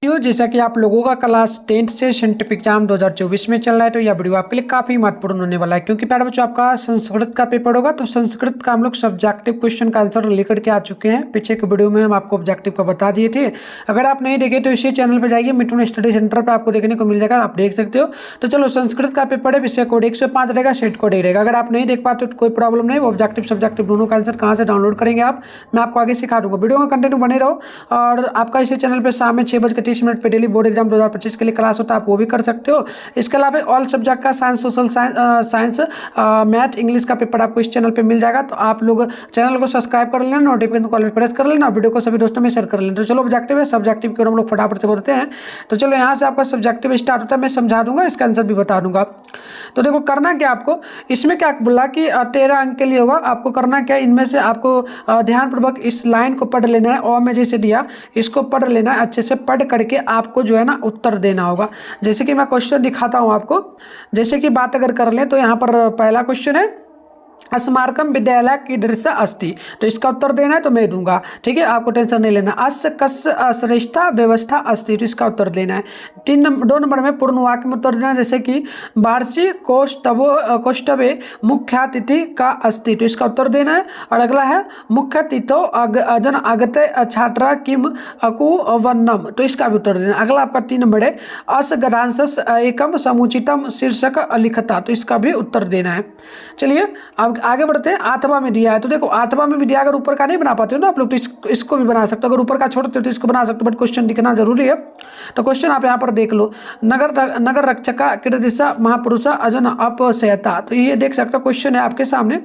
जैसा कि आप लोगों का क्लास 10th से साइंटिफिक एग्जाम 2024 में चल रहा है, तो यह वीडियो आपके लिए काफ़ी महत्वपूर्ण होने वाला है, क्योंकि प्यारे बच्चों आपका संस्कृत का पेपर होगा। तो संस्कृत का हम लोग सब्जेक्टिव क्वेश्चन का आंसर लेकर के आ चुके हैं। पीछे के वीडियो में हम आपको ऑब्जेक्टिव का बता दिए थे। अगर आप नहीं देखे तो इसी चैनल पर जाइए, मिथुन स्टडी सेंटर पर आपको देखने को मिल जाएगा, आप देख सकते हो। तो चलो, संस्कृत का पेपर है, विषय कोड 105 रहेगा, सेट कोड 1 रहेगा। अगर आप नहीं देख पाते तो कोई प्रॉब्लम नहीं, वो ऑब्जेक्टिव सब्जेक्टिव दोनों का आंसर कहाँ से डाउनलोड करेंगे आप, मैं आपको आगे सिखा दूंगा। वीडियो में कंटिन्यू बने रहो। और आपका इसी चैनल पर शाम में 6:30 पर डेली बोर्ड एग्जाम 2025 के लिए क्लास होता है, आप वो भी कर सकते हो। इसके अलावा ऑल सब्जेक्ट का science, social science, math, English का पेपर आपको इस चैनल पे मिल जाएगा। तो आप लोग चैनल को सब्सक्राइब कर लेना, नोटिफिकेशन कॉल प्रेस कर लेना, वीडियो को सभी दोस्तों में शेयर कर लेना। तो चलो, ऑब्जेक्टिव है, सब्जेक्टिव की ओर हम लोग फटाफट से बोलते हैं। तो चलो, यहाँ से आपका सब्जेक्टिव स्टार्ट होता है, मैं समझा दूंगा, इसका आंसर भी बता दूंगा। तो देखो, करना क्या आपको, इसमें क्या बोला कि 13 अंक के लिए होगा। आपको करना क्या, इनमें से आपको ध्यानपूर्वक इस लाइन को पढ़ लेना है, और मैं जैसे दिया इसको पढ़ लेना है, अच्छे से पढ़ करके आपको जो है ना उत्तर देना होगा। जैसे कि मैं क्वेश्चन दिखाता हूं आपको। जैसे कि बात अगर कर लें तो यहाँ पर पहला क्वेश्चन है, अस्मारकम विद्यालय कीदृश अस्ति। तो इसका उत्तर देना है तो मैं दूंगा, ठीक है, आपको टेंशन नहीं लेना। अस्य कस्य श्रेष्ठा व्यवस्था अस्ति, तो इसका उत्तर देना है। 2 नंबर में पूर्ण वाक्य में उत्तर देना है, जैसे कि वार्षिक कौष्टवे मुख्यातिथि का अस्ति, तो इसका उत्तर देना है। और अगला है मुख्यातिथो जन आगते छात्रा किम अकु वन्नम, तो इसका भी उत्तर देना है। अगला आपका 3 नंबर है, अस गदांशस एकम समुचितम शीर्षक लिखता, तो इसका भी उत्तर देना है। चलिए अब आगे बढ़ते हैं। 8वां में दिया है, तो देखो 8वां में भी दिया, अगर ऊपर का नहीं बना पाते हो ना आप लोग तो इसको भी बना सकते हो। अगर ऊपर का छोड़ते हो तो इसको बना सकते हो, बट क्वेश्चन दिखना जरूरी है। तो क्वेश्चन आप यहाँ पर देख लो, नगर रक्षका कीदृशा महापुरुषा अजन अपसयता, तो ये देख सकते हो, क्वेश्चन है आपके सामने।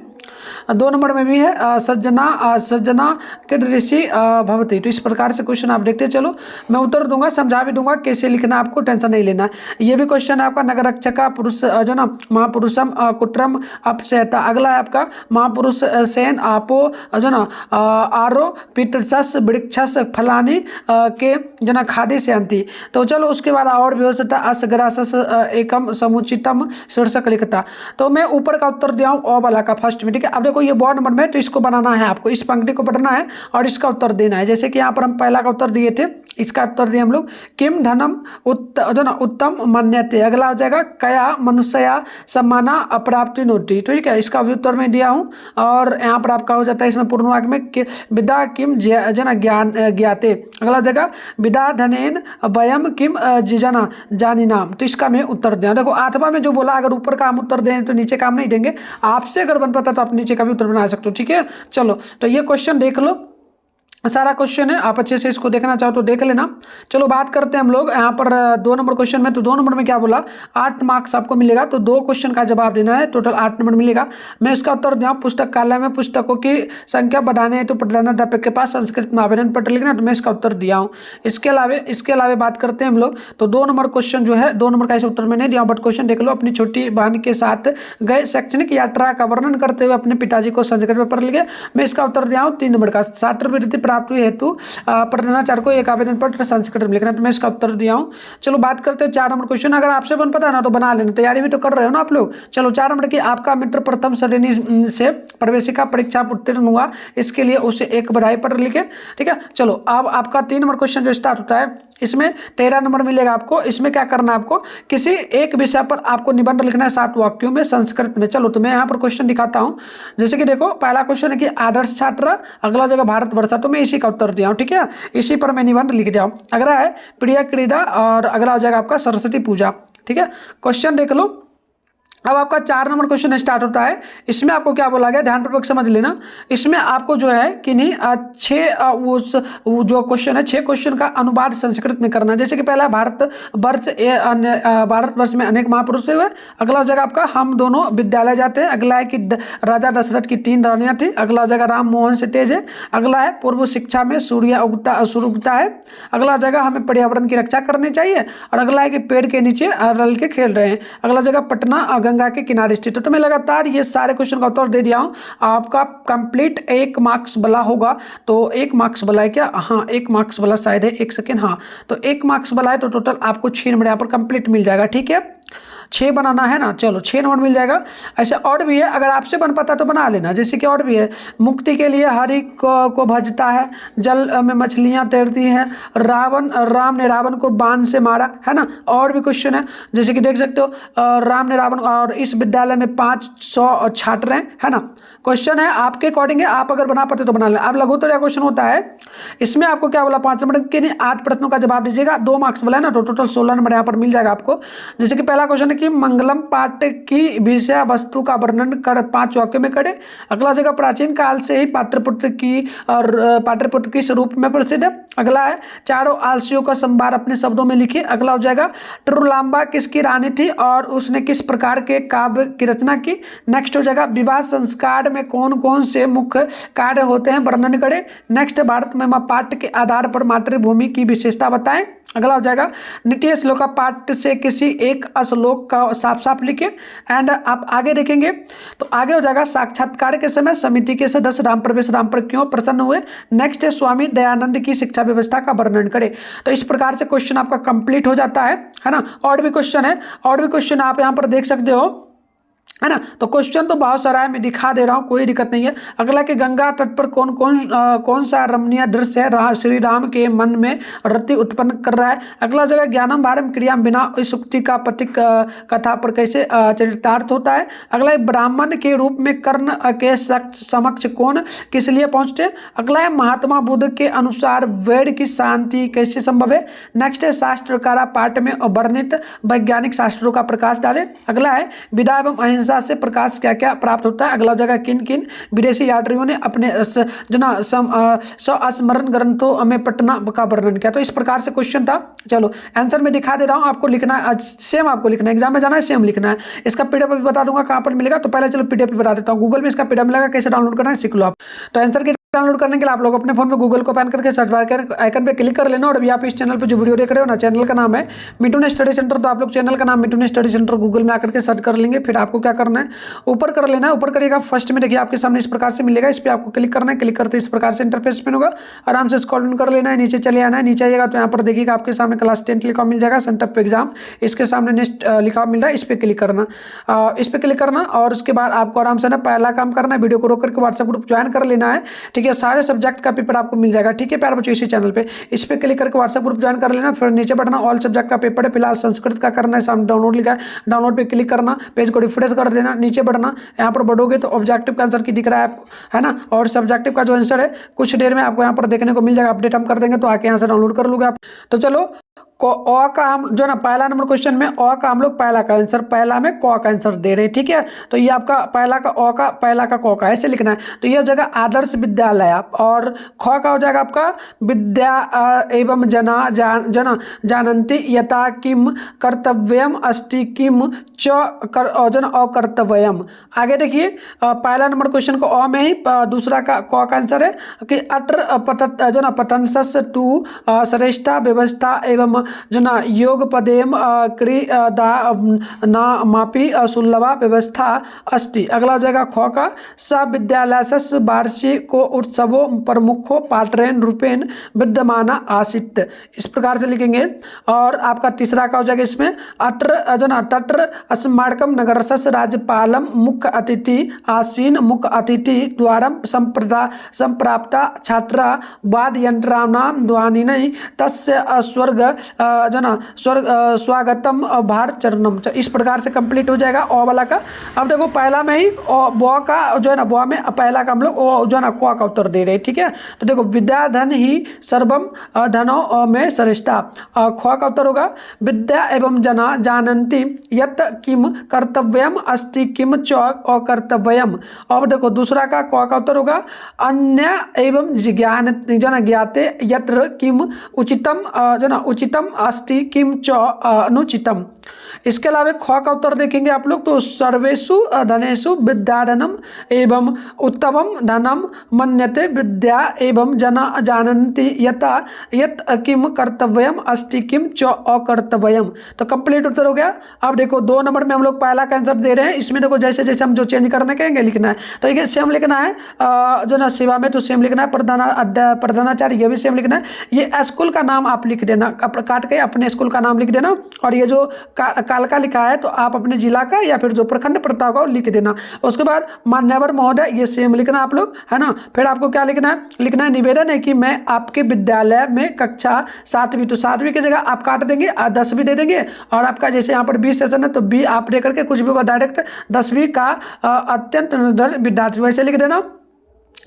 2 नंबर में भी है, सज्जना कीदृशी भवति, तो इस प्रकार से क्वेश्चन आप देखते चलो, मैं उत्तर दूंगा, समझा भी दूंगा कैसे लिखना, आपको टेंशन नहीं लेना। ये भी क्वेश्चन है आपका, नगर रक्षका पुरुष जो ना महापुरुषम कुत्रम अपसयता। अगला है आपका, महापुरुष सेन आपो जो ना आरो पितृस वृक्षस फलानी के जना खादी से अंति। तो चलो, उसके बाद और व्यवस्था असग्रासस एकम समुचितम शीर्षक लिखता। तो मैं ऊपर का उत्तर दिया हूँ ओ वाला का फर्स्ट में, ठीक है। अब देखो, ये बॉ नंबर में, तो इसको बनाना है आपको, इस पंक्ति को पढ़ना है और इसका उत्तर देना है। जैसे कि यहाँ पर हम पहला का उत्तर दिए थे, इसका उत्तर दिए हम लोग, किम धनम उत्तम मान्यते। अगला हो जाएगा, कया मनुष्या सम्माना अप्राप्ति नोटी, ठीक है, इसका भी उत्तर मैं दिया हूँ। और यहाँ पर आपका हो जाता है इसमें पूर्ण वाक्य में, विदा किम जना ज्ञान ज्ञाते। अगला जगह, विदा धनेन वयम किम जना जानी नाम, तो इसका मैं उत्तर दिया। देखो 8वां में जो बोला, अगर ऊपर का हम उत्तर दें तो नीचे काम नहीं देंगे, आपसे अगर बन पाता तो आप नीचे का भी उत्तर बना सकते हो, ठीक है। चलो, तो ये क्वेश्चन देख लो, सारा क्वेश्चन है, आप अच्छे से इसको देखना चाहो तो देख लेना। चलो, बात करते हैं हम लोग यहाँ पर 2 नंबर क्वेश्चन में। तो 2 नंबर में क्या बोला, 8 मार्क्स आपको मिलेगा, तो 2 क्वेश्चन का जवाब देना है, टोटल 8 नंबर मिलेगा। मैं इसका उत्तर दिया, पुस्तकालय में पुस्तकों की संख्या बढ़ाने है तो प्रधानाध्यापक के पास संस्कृत में आवेदन पत्र लिखना, तो मैं इसका उत्तर दिया हूँ। इसके अलावा बात करते हैं हम लोग, तो 2 नंबर क्वेश्चन जो है, 2 नंबर का ऐसे उत्तर मैं नहीं दिया, बट क्वेश्चन देख लो, अपनी छोटी बहन के साथ गए शैक्षणिक यात्रा का वर्णन करते हुए अपने पिताजी को संस्कृत में पढ़ लिखे, मैं इसका उत्तर दिया हूँ। 3 नंबर का, छात्रवृत्ति प्राप्त हुई हेतु प्रधानाचार्य को एक आवेदन पत्र संस्कृत में लिखना, तो मैं इसका उत्तर दिया हूँ। चलो, बात करते हैं 4 नंबर क्वेश्चन। अगर आपसे बन पता है ना तो बना लेना, तैयारी भी तो कर रहे हो ना आप लोग। चलो, 4 नंबर की, आपका मित्र प्रथम श्रेणी से प्रवेशिका परीक्षा उत्तीर्ण हुआ, इसके लिए उसे एक बधाई पत्र लिखे, ठीक है। चलो, अब आपका 3 नंबर क्वेश्चन जो स्टार्ट होता है, इसमें 13 नंबर मिलेगा आपको। इसमें क्या करना है आपको, किसी एक विषय पर आपको निबंध लिखना है 7 वाक्यों में संस्कृत में। चलो, तो मैं यहाँ पर क्वेश्चन दिखाता हूँ। जैसे कि देखो, पहला क्वेश्चन है कि आदर्श छात्र, अगला जगह भारतवर्ष, तो मैं इसी का उत्तर दिया हूँ, ठीक है, इसी पर मैं निबंध लिख दिया हूँ। अगला है प्रिय क्रीड़ा, और अगला हो जाएगा आपका सरस्वती पूजा, ठीक है। क्वेश्चन देख लो। अब आपका 4 नंबर क्वेश्चन स्टार्ट होता है। इसमें आपको क्या बोला गया, ध्यानपूर्वक समझ लेना। इसमें आपको जो है कि नहीं 6 जो क्वेश्चन है, 6 क्वेश्चन का अनुवाद संस्कृत में करना है। जैसे कि पहला, भारतवर्ष में अनेक महापुरुष हुए। अगला हो जाएगा आपका, हम दोनों विद्यालय जाते हैं। अगला है कि राजा दशरथ की 3 रानियां थी। अगला हो जाएगा, राम मोहन से तेज है। अगला है, पूर्व शिक्षा में सूर्य उगता है। अगला हो जाएगा, हमें पर्यावरण की रक्षा करनी चाहिए। और अगला है कि पेड़ के नीचे रल के खेल रहे हैं। अगला जगह, पटना गंगा के किनारे स्थित है। तो मैं लगातार ये सारे क्वेश्चन का उत्तर दे दिया हूं। आपका कंप्लीट 1 मार्क्स वाला होगा, तो 1 मार्क्स वाला है क्या, हाँ 1 मार्क्स वाला शायद है, 1 सेकेंड, हाँ, तो 1 मार्क्स वाला है, तो टोटल आपको 6 नंबर यहाँ पर कंप्लीट मिल जाएगा, ठीक है। 6 बनाना है ना, चलो 6 नंबर मिल जाएगा। ऐसे और भी है, अगर आपसे बन पाता तो बना लेना। जैसे कि और भी है, मुक्ति के लिए हरि को भजता है, जल में मछलियां तैरती हैं, राम ने रावण को बाण से मारा, है ना। और भी क्वेश्चन है, जैसे कि देख सकते हो राम ने रावण, और इस विद्यालय में 500 छात्र हैं, है ना। क्वेश्चन है आपके अकॉर्डिंग है, आप अगर बना पाते तो बना लें। अब लघुत्तर क्वेश्चन होता है, इसमें आपको क्या बोला, 5 नंबर के नहीं 8 प्रश्नों का जवाब दीजिएगा, 2 मार्क्स बोला है ना, तो टोटल 16 नंबर यहाँ पर मिल जाएगा आपको। जैसे कि पहला क्वेश्चन है कि मंगलम पाठ की विषय वस्तु का वर्णन कर 5 वाक्य में करे। अगला जगह प्राचीन काल से ही पाटलिपुत्र किस रूप में प्रसिद्ध है। अगला है चारों आलसियों का संभार अपने शब्दों में लिखिए। अगला हो जाएगा टुरुलांबा किसकी रानी थी और उसने किस प्रकार के काव्य की रचना की। नेक्स्ट हो जाएगा विवाह संस्कार में कौन कौन से मुख्य कार्य होते हैं, वर्णन करें। नेक्स्ट भारत में पाठ के आधार पर मातृभूमि की विशेषता बताएं। अगला हो जाएगा नित्य श्लोका पाठ से किसी एक श्लोक का साफ साफ लिखे। एंड आप आगे देखेंगे तो आगे हो जाएगा साक्षात्कार के समय समिति के सदस्य राम पर क्यों प्रसन्न हुए। नेक्स्ट है स्वामी दयानंद की शिक्षा व्यवस्था का वर्णन करें। तो इस प्रकार से क्वेश्चन आपका कंप्लीट हो जाता है ना। और भी क्वेश्चन है, और भी क्वेश्चन आप यहाँ पर देख सकते हो, है ना। तो क्वेश्चन तो बहुत सारा है, मैं दिखा दे रहा हूँ, कोई दिक्कत नहीं है। अगला कि गंगा तट पर कौन सा रमणीय दृश्य है श्री राम के मन में रति उत्पन्न कर रहा है। अगला जगह ज्ञानम भारम क्रिया बिना इस उक्ति का प्रतीक कथा पर कैसे चरितार्थ होता है। अगला ब्राह्मण के रूप में कर्ण के समक्ष कौन किस लिए पहुंचते। अगला है महात्मा बुद्ध के अनुसार वेद की शांति कैसे संभव है। नेक्स्ट है शास्त्रकारा पाठ में वर्णित वैज्ञानिक शास्त्रों का प्रकाश डाले। अगला है विदा एवं अहिंसा से प्रकाश क्या क्या प्राप्त होता है। अगला जगह किन किन विदेशी यात्रियों ने अपने स्मरण ग्रंथों में पटना का वर्णन किया। तो इस प्रकार से क्वेश्चन था। चलो आंसर में दिखा दे रहा हूं, आपको लिखना है, सेम आपको लिखना है, एग्जाम में जाना है सेम लिखना है। इसका पीडीएफ भी बता दूंगा कहां पर मिलेगा। तो पहले चलो पीडीएफ भी बता देता हूं, गूगल में इसका पीडीएफ मिलेगा, कैसे डाउनलोड करना है सीख लो आप। तो आंसर की डाउनलोड करने के लिए आप लोग अपने फोन में गूगल को ओपन करके सर्च बार कर आइकन पे क्लिक कर लेना। और अभी आप इस चैनल पे जो वीडियो देख रहे हो ना, चैनल का नाम है मिठुन स्टडी सेंटर। तो आप लोग चैनल का नाम मिठुन स्टडी सेंटर गूगल में आकर के सर्च कर लेंगे। फिर आपको क्या करना है, ऊपर कर लेना है, ऊपर करिएगा फर्स्ट में देखिए आपके सामने इस प्रकार से मिलेगा, इस पर आपको क्लिक करना है। क्लिक करते इस प्रकार से इंटरफेस में होगा, आराम से स्क्रॉल डाउन कर लेना है, नीचे चले आना है। नीचे आइएगा तो यहाँ पर देखिएगा आपके सामने क्लास 10 लिखा मिल जाएगा, सेंटर पे एग्जाम, इसके सामने नेक्स्ट लिखा मिल रहा है, इस पर क्लिक करना, इस पर क्लिक करना। और उसके बाद आपको आराम से ना पहला काम करना है, वीडियो को रोक करके व्हाट्सएप ग्रुप ज्वाइन कर लेना है। ठीक है, सारे सब्जेक्ट का पेपर आपको मिल जाएगा। ठीक है प्यारे बच्चों, इसी चैनल पे इस पे क्लिक करके व्हाट्सएप ग्रुप ज्वाइन कर लेना। फिर नीचे बैठना, ऑल सब्जेक्ट का पेपर है, फिलहाल संस्कृत का करना है, सामने डाउनलोड लिखा है, डाउनलोड पे क्लिक करना, पेज को रिफ्रेश कर देना, नीचे बढ़ना, यहाँ पर बढ़ोगे तो ऑब्जेक्टिव का आंसर की दिख रहा है आपको, है ना। और सब्जेक्टिव का जो आंसर है कुछ देर में आपको यहाँ पर देखने को मिल जाएगा, अपडेट हम कर देंगे तो आके यहाँ से डाउनलोड कर लोगे आप। तो चलो अ का हम जो ना पहला नंबर क्वेश्चन में अ का हम लोग पहला का आंसर, पहला में क का आंसर दे रहे हैं। ठीक है, तो ये आपका पहला का अ का, पहला का क का ऐसे लिखना है। तो ये हो जाएगा आदर्श विद्यालय आप, और ख का हो जाएगा आपका विद्या एवं जना जानन्ति यथा किम कर्तव्यम अस्ति किम च जन अकर्तव्यम। आगे देखिए पहला नंबर क्वेश्चन को अ में ही, दूसरा का क का आंसर है कि अत्र जो ना पतंसस टू श्रेष्ठा व्यवस्था एवं जो ना योग पदेम ना मापी सुलभा व्यवस्था अस्ति। अगला हो जाएगा ख का स विद्यालयस वार्षिको उत्सवों प्रमुखो पात्रेन रूपेण विद्यमाना आसित, इस प्रकार से लिखेंगे। और आपका तीसरा का हो जाएगा इसमें अत्र जो ना तत्र अस्माकम नगरसस राज्यपालम मुख्य अतिथि आसीन मुख्य अतिथि द्वारा संप्राप्ता छात्रा वाद यंत्राणाम ध्वनिनैः तस्य स्वर्ग जो ना स्वागतम भार चरणम। इस प्रकार से कंप्लीट हो जाएगा ओ वाला का। अब देखो पहला में ही ब का जो है ना, ब में पहला का हम लोग जो है ना क का उत्तर दे रहे हैं। ठीक है, तो देखो विद्या धन ही सर्वम धनो में श्रेष्ठा, ख का उत्तर होगा विद्या एवं जना जानन्ति यत् किम कर्तव्यम अस्ति किम च अकर्तव्यम। अब देखो दूसरा का क का उत्तर होगा अन्य एवं ज्ञान जन ज्ञाते यत्र किम उचितम जो ना उचितम अस्ति किम च अनुचितम। इसके अलावा ख का उत्तर देखेंगे आप लोग तो सर्वेषु धनेषु विद्याधनम एवं उत्तमम धनम मन्यते विद्या एवं जना जानन्ति यथा यत् किम कर्तव्यम अस्ति किम च अकर्तव्यम। तो कंप्लीट उत्तर हो गया। अब देखो 2 नंबर में हम लोग पहला का आंसर दे रहे हैं। इसमें देखो जैसे जैसे हम जो चेंज करने कहेंगे लिखना है, तो ये सेम लिखना है जो ना सेवा में तो सेम लिखना है, प्रधानाचार्य ये भी सेम लिखना है। ये स्कूल का नाम आप लिख देना, काट के अपने स्कूल का नाम लिख देना, और ये जो कालका लिखा है तो आप अपने जिला का या फिर जो प्रखंड पड़ता होगा वो लिख देना। उसके बाद मान्यवर महोदय ये सेम लिखना आप लोग, है ना। फिर आपको क्या लिखना है, लिखना है निवेदन है कि मैं आपके विद्यालय में कक्षा 7वीं, तो 7वीं की जगह आप काट देंगे 10वीं दे देंगे, और आपका जैसे यहाँ पर 20 सेशन है तो 20 आप दे करके कुछ भी होगा डायरेक्ट 10वीं का अत्यंत निर्धन विद्यार्थी वैसे लिख देना।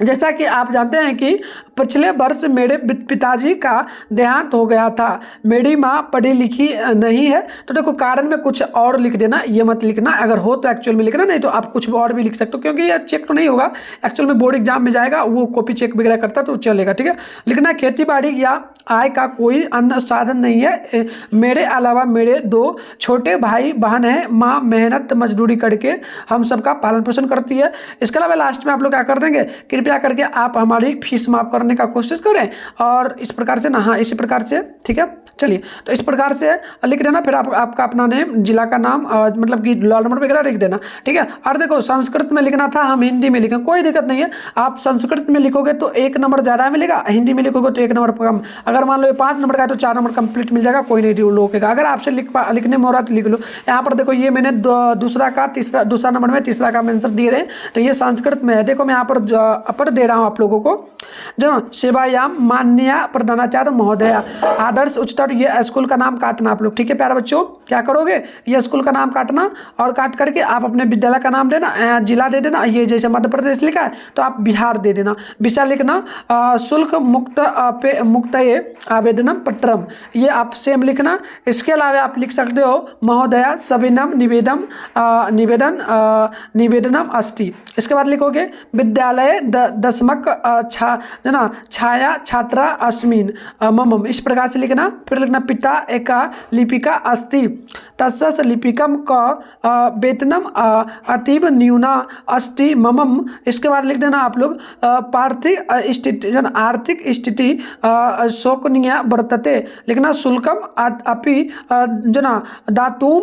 जैसा कि आप जानते हैं कि पिछले वर्ष मेरे पिताजी का देहांत हो गया था, मेरी माँ पढ़ी लिखी नहीं है, तो देखो कारण में कुछ और लिख देना, ये मत लिखना, अगर हो तो एक्चुअल में लिखना, नहीं तो आप कुछ और भी लिख सकते हो, क्योंकि ये चेक तो नहीं होगा एक्चुअल में, बोर्ड एग्जाम में जाएगा वो कॉपी चेक वगैरह करता तो चलेगा, ठीक है। लिखना खेती बाड़ी या आय का कोई अन्य साधन नहीं है, मेरे अलावा मेरे 2 छोटे भाई बहन हैं, माँ मेहनत मजदूरी करके हम सबका पालन पोषण करती है। इसके अलावा लास्ट में आप लोग क्या कर देंगे, कृपया करके आप हमारी फीस माफ करने का कोशिश करें, और इस प्रकार से ना, हाँ इसी प्रकार से, ठीक है। चलिए तो इस प्रकार से लिख देना, फिर आपका अपना नेम, जिला का नाम, मतलब कि रोल नंबर वगैरह लिख देना, ठीक है। और देखो संस्कृत में लिखना था, हम हिंदी में लिखें, कोई दिक्कत नहीं है, आप संस्कृत में लिखोगे तो 1 नंबर ज़्यादा मिलेगा, हिंदी में लिखोगे तो 1 नंबर कम। अगर मान लो ये 5 नंबर का है तो 4 नंबर कंप्लीट मिल जाएगा, कोई नहीं रोकेगा। अगर आपसे लिखने में हो रहा तो लिख लो। यहाँ पर देखो ये मैंने दूसरा नंबर में तीसरा का आंसर दिए रहे, तो ये संस्कृत में है। देखो मैं यहाँ पर अपर दे रहा हूँ आप लोगों को, जो सेवायाम मान्य प्रधानाचार्य महोदय आदर्श उच्चतर, ये स्कूल का नाम काटना आप लोग, ठीक है प्यारे बच्चों। क्या करोगे, ये स्कूल का नाम काटना, और काट करके आप अपने विद्यालय का नाम देना, जिला दे देना, ये जैसे मध्य प्रदेश लिखा है तो आप बिहार दे देना, विषय लिखना शुल्क मुक्त आवेदनम पत्रम, ये आप सेम लिखना। इसके अलावा आप लिख सकते हो महोदया सविनम निवेदनम अस्ति। इसके बाद लिखोगे विद्यालय दशमक छाया छात्रा अस्मिन मम, इस प्रकार से लिखना। फिर लिखना पिता एका लिपिका अस्ति तस्य लिपिकम का वेतनम अतीव न्यूना अस्ति ममम। इसके बाद लिख देना आप लोग आर्थिक स्थिति शोकनीय वर्तते, लिखना शुल्कम अपि दातुम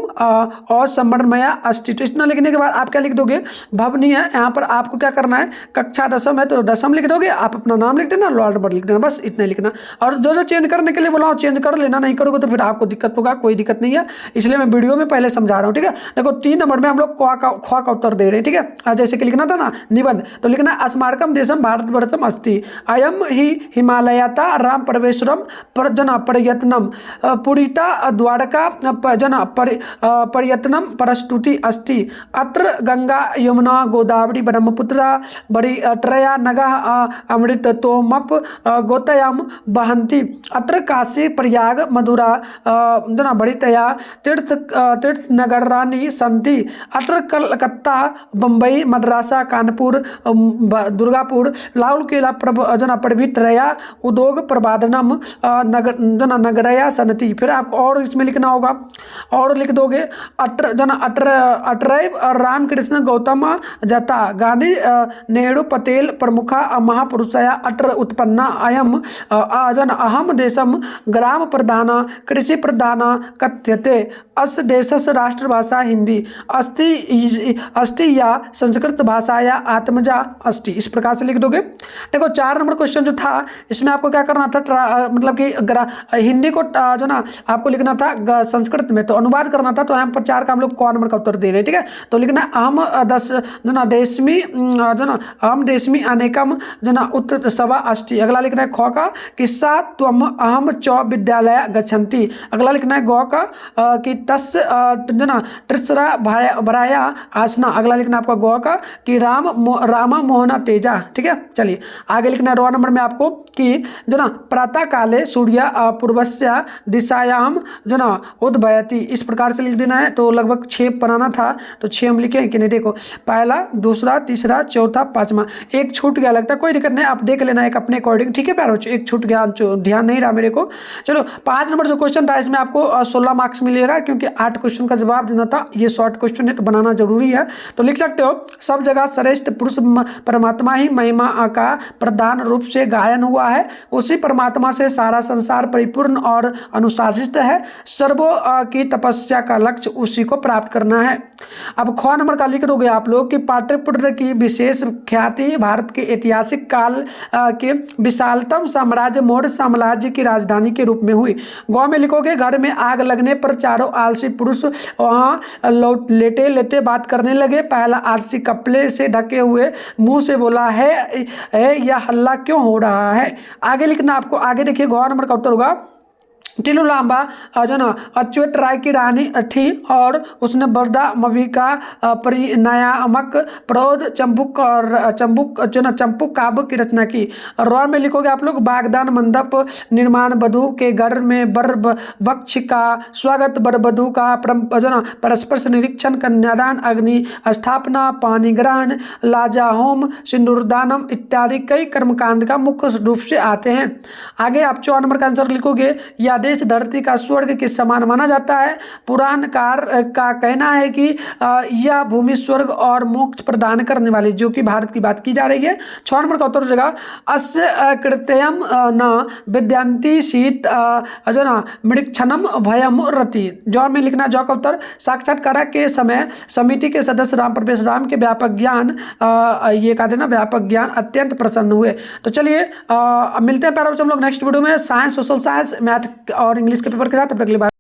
और समन्वया अस्ति। तो इतना लिखने के बाद आप क्या लिख दोगे, भवनीय, यहाँ पर आपको क्या करना है, कक्षा 10वीं है तो 10वीं लिख दोगे, आप अपना नाम लिख देना, रोल नंबर लिख देना, बस इतना लिखना। और जो चेंज करने के लिए बोला हूँ चेंज कर लेना, नहीं करोगे तो फिर आपको दिक्कत होगा, कोई दिक्कत नहीं है, इसलिए मैं वीडियो में पहले समझा रहा हूँ, ठीक है। देखो 3 नंबर में हम लोग ख्वा का उत्तर दे रहे हैं, ठीक है। जैसे कि लिखना था ना निबंध, तो लिखना अस्माकं देशम भारतवर्षम अस्ति अयम ही हिमालयता राम परमेश्वरम प्रयत्नम पुरीता द्वारका प्रयत्नम परस्तुति अस्ति अत्र गंगा यमुना गोदावरी ब्रह्मपुत्रा बड़ी त्रया नगः अमृत तोमप गोतयम बहन्ति अत्र काशी प्रयाग मधुरा बड़ितया तीर्थ नगराणि सन्ति अत्र कलकत्ता बम्बई मद्रासा कानपुर दुर्गापुर लाहौल केला प्रभृतया उद्योग प्रबाधनम नगरया सन्ति। फिर आपको और इसमें लिखना होगा, और लिख दोगे अट्रैव रामकृष्ण गौतम जता गांधी नेहरू पटेल प्रमुखा महापुरुषया अत्र उत्पन्ना अयम अहम देशम ग्राम प्रधाना कृषि प्रधाना कथ्यते अस देशस्य राष्ट्रभाषा हिंदी अस्ति या संस्कृत भाषाया आत्मजा अस्ति। इस प्रकार से लिख दोगे। देखो 4 नंबर क्वेश्चन जो था इसमें आपको क्या करना था, मतलब कि हिंदी को आपको लिखना था संस्कृत में, तो अनुवाद करना था, तो यहाँ पर 4 का हम लोग क नंबर का उत्तर दे रहे हैं, ठीक है। तो लिखना अहम देशमी अनेकम उत्सव अस्ति। अगला लिखना है ख का किस्सा त्वम अहम च विद्यालय गच्छन्ति। अगला लिखना है ग का कि तस् त्रिसरा भराया आसना। अगला लिखना है आपका ग का कि राम मोहना तेजा, ठीक है। चलिए आगे लिखना है रो नंबर में आपको कि प्रातः काले सूर्य पूर्वस्य दिशायाम उद्भयति। इस प्रकार से लिख देना है, तो लगभग 6 बनाना था तो 6 हम लिखे हैं कि नहीं। देखो पहला दूसरा तीसरा चौथा 5वां, एक छूट गया लगता है, कोई दिक्कत नहीं, आप देख लेना एक अपने अकॉर्डिंग, ठीक है प्यारे बच्चों। एक छूट गया, ध्यान नहीं रहा मेरे को। चलो 5 नंबर जो क्वेश्चन था इसमें आपको 16 मार्क्स मिलेगा, क्योंकि क्योंकि 8 क्वेश्चन का जवाब देना था, ये शॉर्ट क्वेश्चन है तो बनाना जरूरी है। तो लिख सकते हो, सब जगह श्रेष्ठ पुरुष परमात्मा ही महिमा का प्रधान रूप से गायन हुआ है, उसी परमात्मा से सारा संसार परिपूर्ण और अनुशासित है, सर्वों की तपस्या का लक्ष्य उसी को प्राप्त करना है। अब ख नंबर का लिख दोगे आप लोग कि पाटलिपुत्र की विशेष ख्याति भारत के ऐतिहासिक काल के विशालतम साम्राज्य मौर्य साम्राज्य की राजधानी के रूप में हुई। गाँव में लिखोगे, घर में आग लगने पर चारों आलसी पुरुष वहाँ लेटे लेटे बात करने लगे। पहला आलसी कपड़े से ढके हुए मुंह से बोला है यह हल्ला क्यों हो रहा है। आगे लिखना आपको, आगे देखिए गौर नंबर का उत्तर होगा, टीलू लांबा जो ना अच्युत राय की रानी थी और उसने बरदा मविका परिणामक प्रौध चंपुक और चंपुक काव्य की रचना की। रॉ में लिखोगे आप लोग, बागदान मंडप निर्माण, वधु के घर में बर वक्ष का स्वागत, बर वधु का जो ना परस्पर से निरीक्षण, कन्यादान, अग्नि स्थापना, पानी ग्रहण, लाजा होम, सिंदूरदानम इत्यादि कई कर्मकांड का मुख्य रूप से आते हैं। आगे आप 4 नंबर का आंसर लिखोगे, यह देश धरती का स्वर्ग के समान माना जाता है। पुराणकार का कहना है कि यह भूमि स्वर्ग और मोक्ष प्रदान करने वाली, जो कि भारत की बात की जा रही है। 6 नंबर का उत्तर हो जाएगा, अस्य कृत्यम न विद्यांति शीत जो ना मृक्षणम भयम रति। जौ में लिखना, जौ का उत्तर, साक्षात्कार के समय समिति के सदस्य राम प्रवेश राम के व्यापक ज्ञान ये कहते हैं ना व्यापक ज्ञान अत्यंत प्रसन्न हुए। तो चलिए मिलते हैं पैरा हम लोग नेक्स्ट वीडियो में साइंस, सोशल साइंस, मैथ और इंग्लिश के पेपर के साथ। तब तक के लिए बाय।